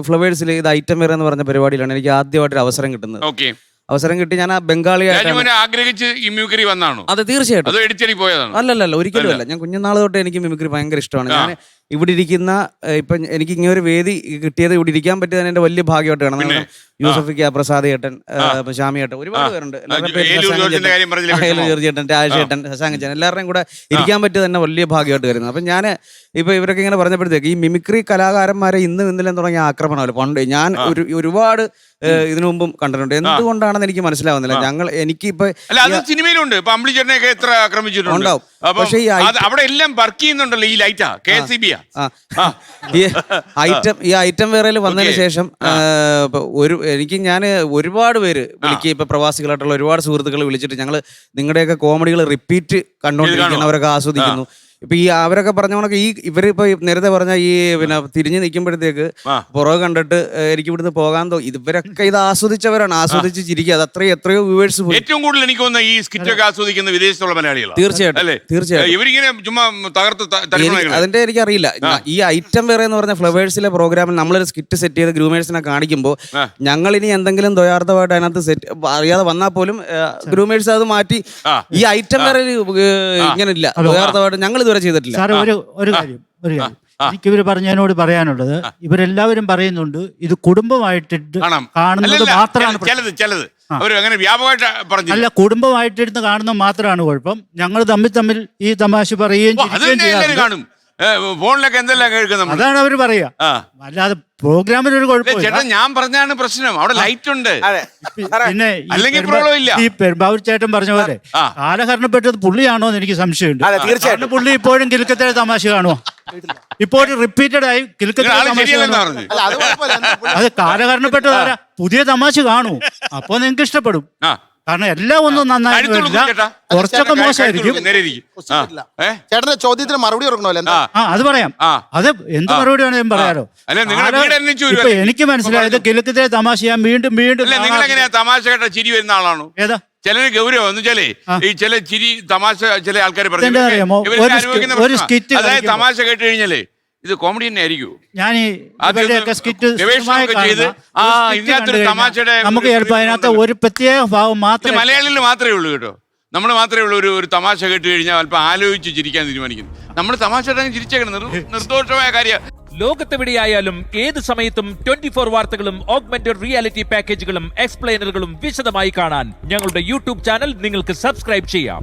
ഫ്ലവേഴ്സിൽ ഇത് ഐറ്റം വേറെ എന്ന് പറഞ്ഞ പരിപാടിയിലാണ് എനിക്ക് ആദ്യമായിട്ടൊരു അവസരം കിട്ടുന്നത്. അവസരം കിട്ടി. ഞാൻ ആ ബംഗാളിയായിട്ട് ആഗ്രഹിച്ച് ഈ മിമിക്രി വന്നാണോ? അതെ, തീർച്ചയായിട്ടും. അതോ എഡിറ്ററി പോയതാണോ? അല്ലല്ല, ഒരിക്കലും അല്ല. ഞാൻ കുഞ്ഞുനാൾ തൊട്ട് എനിക്ക് മിമിക്രി ഭയങ്കര ഇഷ്ടമാണ്. ഞാൻ ഇവിടെ ഇരിക്കുന്ന ഇപ്പം എനിക്ക് ഇങ്ങനെ ഒരു വേദി കിട്ടിയത്, ഇവിടെ ഇരിക്കാൻ പറ്റിയത് എന്റെ വലിയ ഭാഗ്യമായിട്ട് കാണുന്നത്. യൂസഫിക്ക, പ്രസാദ് ഏട്ടൻ, ഷാമി ഏട്ടൻ, ഒരുപാട് പേരുണ്ട്. ജോർജേട്ടൻ, രാജേട്ടൻ, ശശാങ്കച്ചൻ, എല്ലാവരുടെയും കൂടെ ഇരിക്കാൻ പറ്റിയത് തന്നെ വലിയ ഭാഗ്യമായിട്ട് കരുതുന്നത്. അപ്പം ഞാൻ ഇപ്പൊ ഇവരൊക്കെ ഇങ്ങനെ പറഞ്ഞപ്പോഴത്തേക്ക് ഈ മിമിക്രി കലാകാരന്മാരെ ഇന്നലെ തുടങ്ങിയ ആക്രമണമല്ലോ. പണ്ട് ഞാൻ ഒരുപാട് ഇതിനു മുമ്പും കണ്ടിട്ടുണ്ട്. എന്തുകൊണ്ടാണെന്ന് എനിക്ക് മനസ്സിലാവുന്നില്ല. എനിക്കിപ്പോ സിനിമയിലുണ്ട് എത്ര ആക്രമിച്ചിട്ടുണ്ട്. പക്ഷേ അവിടെ എല്ലാം വർക്ക് ചെയ്യുന്നുണ്ടല്ലോ ഈ ലൈറ്റാ ഈ ഐറ്റം വേറയിൽ വന്നതിന് ശേഷം ഞാൻ ഒരുപാട് പേര് വിളിക്കുക, ഇപ്പൊ പ്രവാസികളായിട്ടുള്ള ഒരുപാട് സുഹൃത്തുക്കൾ വിളിച്ചിട്ട് ഞങ്ങൾ നിങ്ങളുടെയൊക്കെ കോമഡികൾ റിപ്പീറ്റ് കണ്ടോണ്ടിരിക്കുന്നവരൊക്കെ ആസ്വദിക്കുന്നു. ഇപ്പൊ അവരൊക്കെ പറഞ്ഞ കണക്ക് ഇവരിപ്പോ നേരത്തെ പറഞ്ഞ പിന്നെ തിരിഞ്ഞു നിൽക്കുമ്പോഴത്തേക്ക് പുറകെ കണ്ടിട്ട് എനിക്ക് ഇവിടുന്ന് പോകാൻ തോന്നി. ഇവരൊക്കെ ഇത് ആസ്വദിച്ചവരാണ്, ആസ്വദിച്ച് ചിരിക്കുക. അത് എത്രയോ വ്യൂവേഴ്സ്. ഏറ്റവും കൂടുതൽ എനിക്ക് തോന്നുന്നു ഈ സ്കിറ്റൊക്കെ ആസ്വദിക്കുന്ന വിദേശത്തുള്ള മലയാളികളാണ്. തീർച്ചയായിട്ടും ഇവരിങ്ങനെ ചുമ്മാ തകർത്ത്. അതിന്റെ എനിക്കറിയില്ല. ഈ ഐറ്റം വേറെ എന്ന് പറഞ്ഞ ഫ്ലവേഴ്സിലെ പ്രോഗ്രാമിൽ നമ്മളൊരു സ്കിറ്റ് സെറ്റ് ചെയ്ത് ഗ്രൂമേഴ്സിനെ കാണിക്കുമ്പോൾ ഞങ്ങൾ ഇനി എന്തെങ്കിലും ദ്വയാർത്ഥമായിട്ട് അതിനകത്ത് സെറ്റ് അറിയാതെ വന്നാൽ പോലും ഗ്രൂമേഴ്സ് അത് മാറ്റി ഈ ഐറ്റം വേറെ ഇങ്ങനെ ഇല്ല, ദ്വയാർത്ഥമായിട്ട് ഞങ്ങൾ ചെയ്തിട്ടില്ല. സാറേ, ഒരു കാര്യം എനിക്ക് ഇവര് പറഞ്ഞതിനോട് പറയാനുള്ളത്, ഇവരെല്ലാവരും പറയുന്നുണ്ട് ഇത് കുടുംബമായിട്ട് കാണുന്നത് മാത്രമാണ്. അല്ല, കുടുംബമായിട്ടിരുന്ന് കാണുന്നത് മാത്രമാണ് കുഴപ്പം. ഞങ്ങൾ തമ്മിൽ ഈ തമാശ പറയുകയും കാണും. ഫോണിലൊക്കെ എന്തെല്ലാം കേൾക്കുന്നത് അതാണ് അവർ പറയാ. അല്ലാതെ പ്രോഗ്രാമിനൊരു കുഴപ്പമില്ല. ഞാൻ പറഞ്ഞാണ് പ്രശ്നം. അവിടെ ലൈറ്റ് ഉണ്ട്, പിന്നെ ഈ പെരുമ്പാവൂർ ചേട്ടൻ പറഞ്ഞ പോലെ കാലഹരണപ്പെട്ടത് പുള്ളിയാണോ എന്ന് എനിക്ക് സംശയമുണ്ട്. തീർച്ചയായിട്ടും പുള്ളി ഇപ്പോഴും കിലുക്കത്തെ തമാശ കാണുമോ? ഇപ്പോഴും റിപ്പീറ്റഡ് ആയി കിലുക്കത്തെ തമാശ. അത് കാലഹരണപ്പെട്ടതാരാ? പുതിയ തമാശ കാണൂ, അപ്പൊ നിങ്ങൾക്ക് ഇഷ്ടപ്പെടും. കാരണം എല്ലാം ഒന്നും നന്നായിട്ട് വരില്ല, കുറച്ചൊക്കെ മോശമായിരിക്കും. ചേട്ടന്റെ ചോദ്യത്തിന് മറുപടി കൊടുക്കണമല്ലോ. അത് പറയാം. അത് എന്ത് മറുപടി വേണമെങ്കിലും പറയാലോ. ഇപ്പൊ എനിക്ക് മനസ്സിലായത് കിലുക്കത്തെ തമാശ ഞാൻ വീണ്ടും തമാശ കേട്ട ചിരി വരുന്ന ആളാണോ? ഏതാ? ചിലര് ഗൗരവം എന്ന് വെച്ചാലേ ഈ ചില ചിരി തമാശ ചില ആൾക്കാർ പറഞ്ഞു അതായത് തമാശ കേട്ട് കഴിഞ്ഞാലേ ഇത് കോമഡി തന്നെ ആയിരിക്കും. ഞാൻ തമാശയുടെ നമുക്ക് ചിലപ്പോൾ അതിനകത്ത് ഒരു പ്രത്യേക ഭാവം മാത്രമേ മലയാളിയിൽ മാത്രമേ ഉള്ളൂ കേട്ടോ. നമ്മൾ മാത്രമേ ഉള്ളൂ ഒരു തമാശ കേട്ട് കഴിഞ്ഞാൽ അല്പം ആലോചിച്ച് ചിരിക്കാൻ തീരുമാനിക്കുന്നു. നമ്മൾ തമാശ ചിരിച്ചേക്കണം, നിർദോഷമായ കാര്യം. ലോകത്തെവിടെയായാലും ഏത് സമയത്തും 24 വാർത്തകളും ഓഗ്മെന്റഡ് റിയാലിറ്റി പാക്കേജുകളും എക്സ്പ്ലെയിനറുകളും വിശദമായി കാണാൻ ഞങ്ങളുടെ യൂട്യൂബ് ചാനൽ നിങ്ങൾക്ക് സബ്സ്ക്രൈബ് ചെയ്യാം.